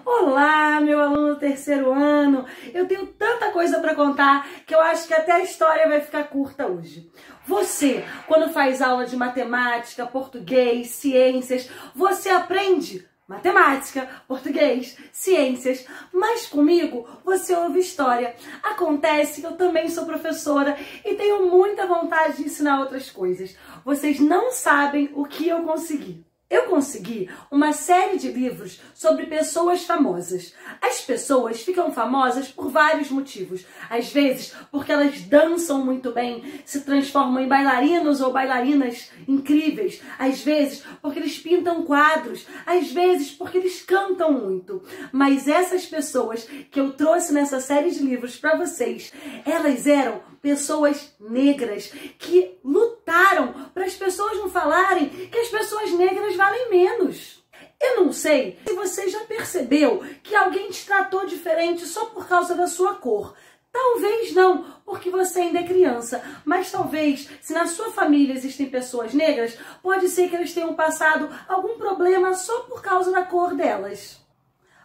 Olá, meu aluno do terceiro ano! Eu tenho tanta coisa para contar que eu acho que até a história vai ficar curta hoje. Você, quando faz aula de matemática, português, ciências, você aprende matemática, português, ciências, mas comigo você ouve história. Acontece que eu também sou professora e tenho muita vontade de ensinar outras coisas. Vocês não sabem o que eu consegui. Eu consegui uma série de livros sobre pessoas famosas. As pessoas ficam famosas por vários motivos. Às vezes, porque elas dançam muito bem, se transformam em bailarinos ou bailarinas incríveis. Às vezes, porque eles pintam quadros. Às vezes, porque eles cantam muito. Mas essas pessoas que eu trouxe nessa série de livros para vocês, elas eram pessoas negras que lutaram para as pessoas não falarem que as pessoas negras valem menos. Eu não sei se você já percebeu que alguém te tratou diferente só por causa da sua cor. Talvez não, porque você ainda é criança, mas talvez, se na sua família existem pessoas negras, pode ser que elas tenham passado algum problema só por causa da cor delas.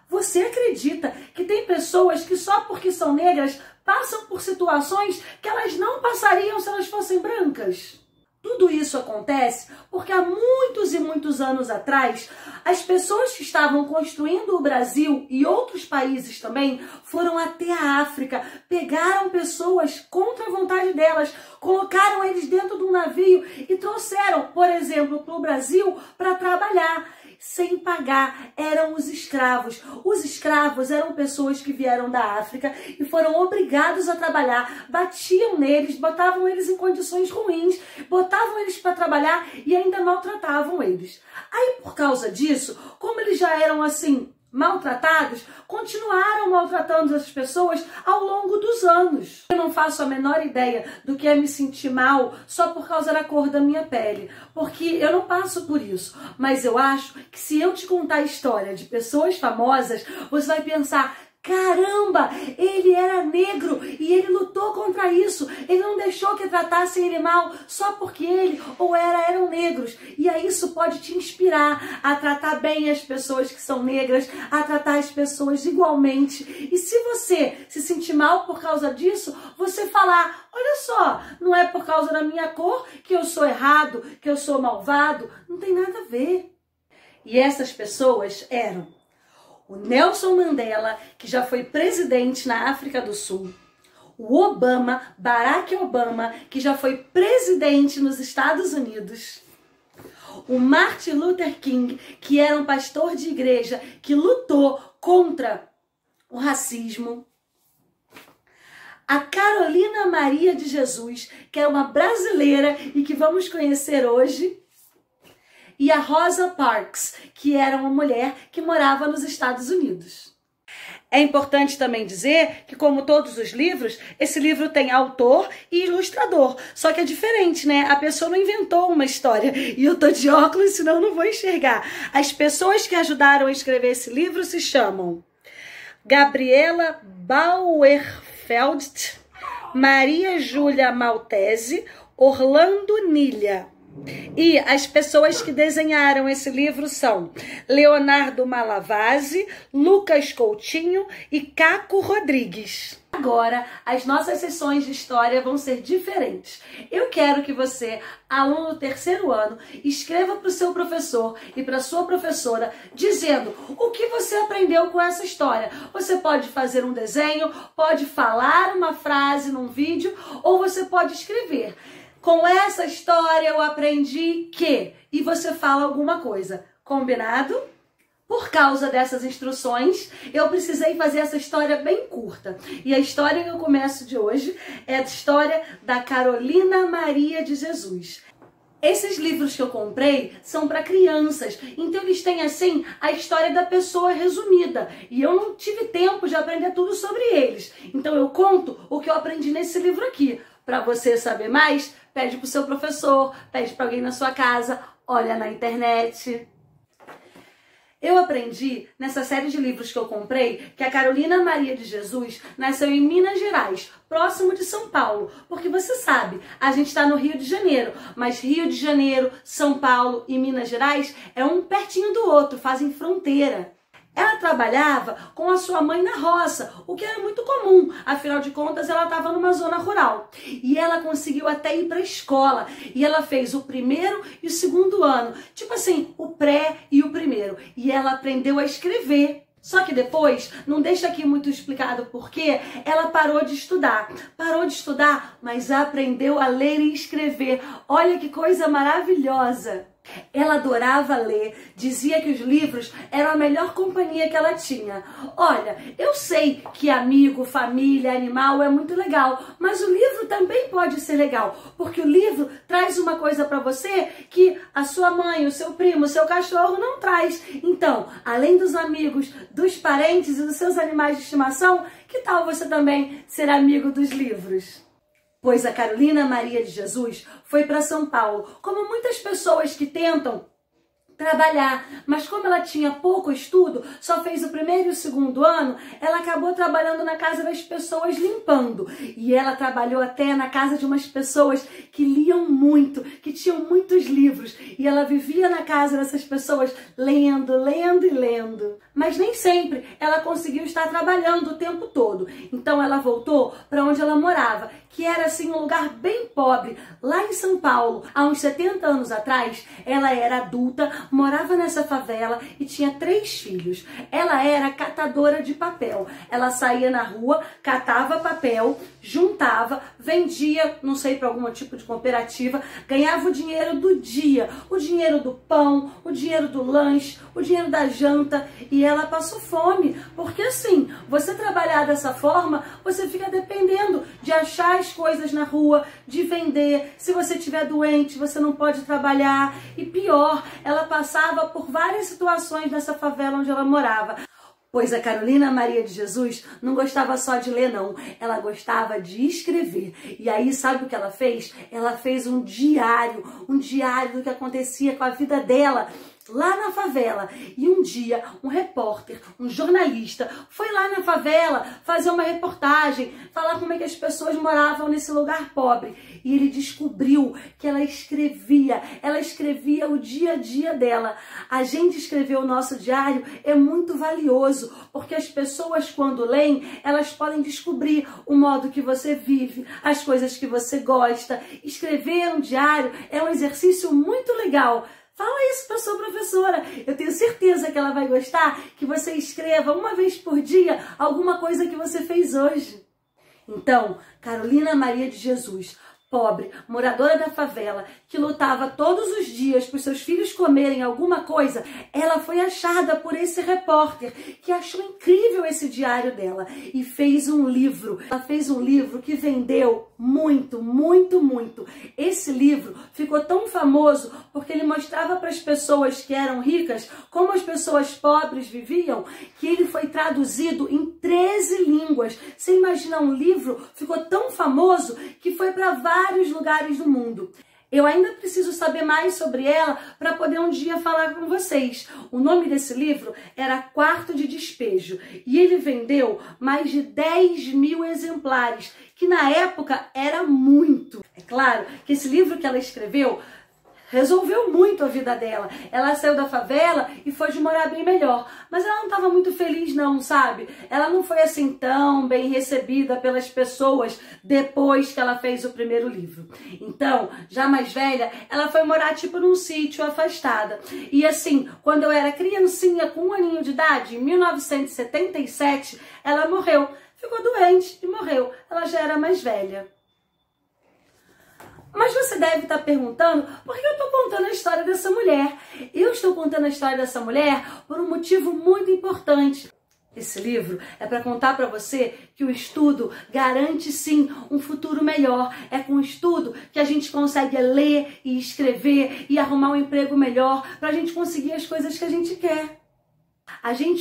Você acredita que tem pessoas que só porque são negras passam por situações que elas não passariam se elas fossem brancas? Tudo isso acontece porque há muitos e muitos anos atrás, as pessoas que estavam construindo o Brasil e outros países também foram até a África, pegaram pessoas contra a vontade delas, colocaram eles dentro de um navio e trouxeram, por exemplo, para o Brasil para trabalhar. Sem pagar, eram os escravos. Os escravos eram pessoas que vieram da África e foram obrigados a trabalhar, batiam neles, botavam eles em condições ruins, botavam eles para trabalhar e ainda maltratavam eles. Aí, por causa disso, como eles já eram assim, maltratados, continuaram maltratando essas pessoas ao longo dos anos. Eu não faço a menor ideia do que é me sentir mal só por causa da cor da minha pele, porque eu não passo por isso. Mas eu acho que se eu te contar a história de pessoas famosas, você vai pensar: caramba, ele era negro e ele lutou contra isso. Ele não deixou que tratassem ele mal só porque ele ou ela eram negros. E aí isso pode te inspirar a tratar bem as pessoas que são negras, a tratar as pessoas igualmente. E se você se sentir mal por causa disso, você falar: olha só, não é por causa da minha cor que eu sou errado, que eu sou malvado. Não tem nada a ver. E essas pessoas eram o Nelson Mandela, que já foi presidente na África do Sul. O Obama, Barack Obama, que já foi presidente nos Estados Unidos. O Martin Luther King, que era um pastor de igreja que lutou contra o racismo. A Carolina Maria de Jesus, que é uma brasileira e que vamos conhecer hoje. E a Rosa Parks, que era uma mulher que morava nos Estados Unidos. É importante também dizer que, como todos os livros, esse livro tem autor e ilustrador. Só que é diferente, né? A pessoa não inventou uma história. E eu tô de óculos, senão não vou enxergar. As pessoas que ajudaram a escrever esse livro se chamam Gabriela Bauerfeld, Maria Júlia Maltese, Orlando Nilha. E as pessoas que desenharam esse livro são Leonardo Malavasi, Lucas Coutinho e Caco Rodrigues. Agora, as nossas sessões de história vão ser diferentes. Eu quero que você, aluno do terceiro ano, escreva para o seu professor e para a sua professora dizendo o que você aprendeu com essa história. Você pode fazer um desenho, pode falar uma frase num vídeo ou você pode escrever. Com essa história eu aprendi que... E você fala alguma coisa. Combinado? Por causa dessas instruções, eu precisei fazer essa história bem curta. E a história que eu começo de hoje é a história da Carolina Maria de Jesus. Esses livros que eu comprei são para crianças, então eles têm assim a história da pessoa resumida. E eu não tive tempo de aprender tudo sobre eles. Então eu conto o que eu aprendi nesse livro aqui. Para você saber mais, pede para o seu professor, pede para alguém na sua casa, olha na internet. Eu aprendi nessa série de livros que eu comprei que a Carolina Maria de Jesus nasceu em Minas Gerais, próximo de São Paulo. Porque você sabe, a gente está no Rio de Janeiro, mas Rio de Janeiro, São Paulo e Minas Gerais é um pertinho do outro, fazem fronteira. Ela trabalhava com a sua mãe na roça, o que era muito comum, afinal de contas ela estava numa zona rural. E ela conseguiu até ir para a escola, e ela fez o primeiro e o segundo ano, tipo assim, o pré e o primeiro. E ela aprendeu a escrever. Só que depois, não deixa aqui muito explicado porquê, ela parou de estudar. Parou de estudar, mas aprendeu a ler e escrever. Olha que coisa maravilhosa! Ela adorava ler, dizia que os livros eram a melhor companhia que ela tinha. Olha, eu sei que amigo, família, animal é muito legal, mas o livro também pode ser legal, porque o livro traz uma coisa para você que a sua mãe, o seu primo, o seu cachorro não traz. Então, além dos amigos, dos parentes e dos seus animais de estimação, que tal você também ser amigo dos livros? Pois a Carolina Maria de Jesus foi para São Paulo, como muitas pessoas que tentam trabalhar, mas como ela tinha pouco estudo, só fez o primeiro e o segundo ano, ela acabou trabalhando na casa das pessoas limpando. E ela trabalhou até na casa de umas pessoas que liam muito, que tinham muitos livros. E ela vivia na casa dessas pessoas lendo, lendo e lendo. Mas nem sempre ela conseguiu estar trabalhando o tempo todo. Então ela voltou para onde ela morava, que era assim um lugar bem pobre, lá em São Paulo. Há uns 70 anos atrás, ela era adulta, morava nessa favela e tinha 3 filhos. Ela era catadora de papel. Ela saía na rua, catava papel, juntava, vendia, não sei, para algum tipo de cooperativa, ganhava o dinheiro do dia, o dinheiro do pão, o dinheiro do lanche, o dinheiro da janta, e ela passou fome, porque assim, você trabalhar dessa forma, você fica dependendo de achar as coisas na rua, de vender. Se você estiver doente, você não pode trabalhar. E pior, ela passava por várias situações nessa favela onde ela morava. Pois a Carolina Maria de Jesus não gostava só de ler, não. Ela gostava de escrever. E aí, sabe o que ela fez? Ela fez um diário do que acontecia com a vida dela lá na favela. E um dia, um repórter, um jornalista, foi lá na favela fazer uma reportagem, falar como é que as pessoas moravam nesse lugar pobre. E ele descobriu que ela escrevia o dia a dia dela. A gente escrever o nosso diário é muito valioso, porque as pessoas, quando leem, elas podem descobrir o modo que você vive, as coisas que você gosta. Escrever um diário é um exercício muito legal. Fala isso para sua professora. Eu tenho certeza que ela vai gostar que você escreva uma vez por dia alguma coisa que você fez hoje. Então, Carolina Maria de Jesus, pobre, moradora da favela, que lutava todos os dias para os seus filhos comerem alguma coisa, ela foi achada por esse repórter que achou incrível esse diário dela e fez um livro. Ela fez um livro que vendeu muito, muito, muito. Esse livro ficou tão famoso porque ele mostrava para as pessoas que eram ricas como as pessoas pobres viviam, que ele foi traduzido em 13 línguas. Você imagina, um livro ficou tão famoso que foi para vários lugares do mundo. Eu ainda preciso saber mais sobre ela para poder um dia falar com vocês. O nome desse livro era Quarto de Despejo e ele vendeu mais de 10.000 exemplares, que na época era muito. É claro que esse livro que ela escreveu resolveu muito a vida dela. Ela saiu da favela e foi de morar bem melhor. Mas ela não estava muito feliz não, sabe? Ela não foi assim tão bem recebida pelas pessoas depois que ela fez o primeiro livro. Então, já mais velha, ela foi morar tipo num sítio afastada. E assim, quando eu era criancinha com 1 aninho de idade, em 1977, ela morreu. Ficou doente e morreu. Ela já era mais velha. Mas você deve estar perguntando por que eu estou contando a história dessa mulher. Eu estou contando a história dessa mulher por um motivo muito importante. Esse livro é para contar para você que o estudo garante sim um futuro melhor. É com o estudo que a gente consegue ler e escrever e arrumar um emprego melhor para a gente conseguir as coisas que a gente quer.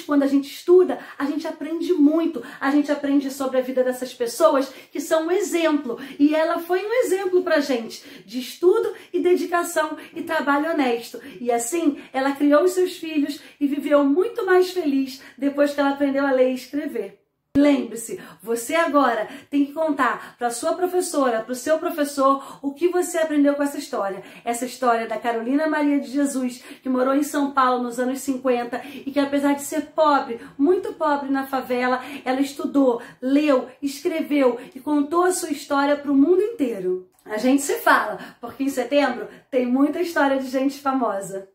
Quando a gente estuda, a gente aprende muito. A gente aprende sobre a vida dessas pessoas que são um exemplo. E ela foi um exemplo pra gente de estudo e dedicação e trabalho honesto. E assim, ela criou os seus filhos e viveu muito mais feliz depois que ela aprendeu a ler e escrever. Lembre-se, você agora tem que contar para sua professora, para o seu professor, o que você aprendeu com essa história. Essa história da Carolina Maria de Jesus, que morou em São Paulo nos anos 50 e que, apesar de ser pobre, muito pobre na favela, ela estudou, leu, escreveu e contou a sua história para o mundo inteiro. A gente se fala, porque em setembro tem muita história de gente famosa.